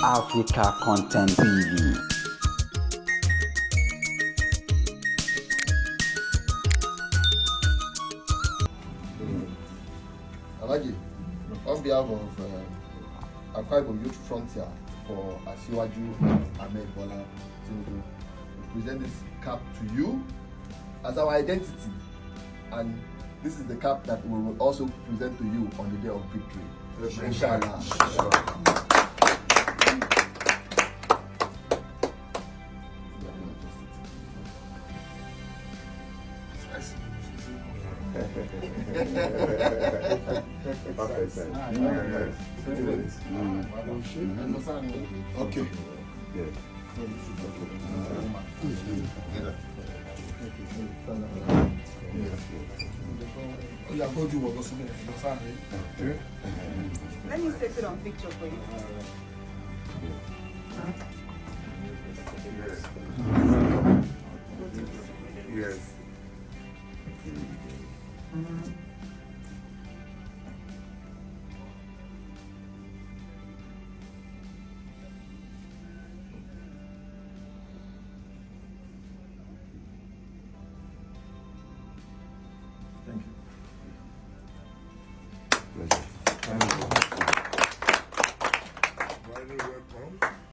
Africa Content TV. Alagi, on behalf of Akwa Ibom Youth Frontier for Asiwaju Tinubu, we present this cap to you as our identity, and this is the cap that we will also present to you on the day of victory. Inshallah. Okay. Let me set it on picture for you. Yes.